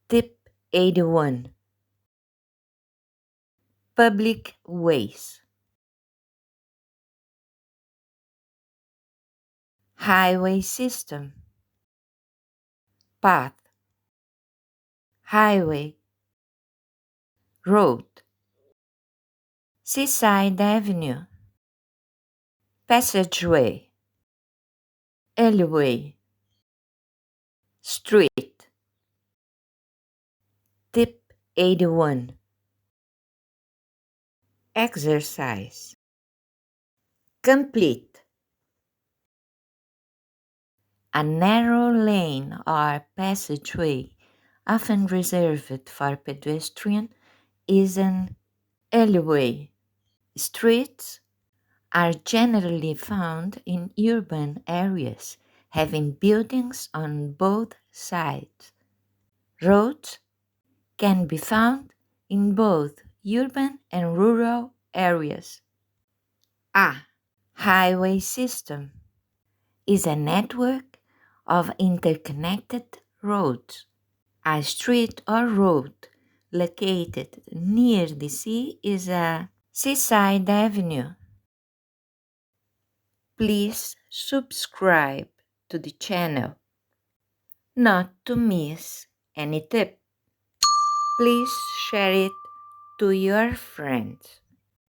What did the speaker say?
Tip 81. Public ways. Highway system. Path. Highway. Road. Seaside avenue. Passageway. Alleyway. Street. Tip 81. Exercise. Complete. A narrow lane or passageway, often reserved for pedestrians, is an alleyway. Streets are generally found in urban areas, having buildings on both sides. Roads can be found in both urban and rural areas. A highway system is a network of interconnected roads. A street or road located near the sea is a seaside avenue. Please subscribe to the channel not to miss any tip. Please share it to your friends.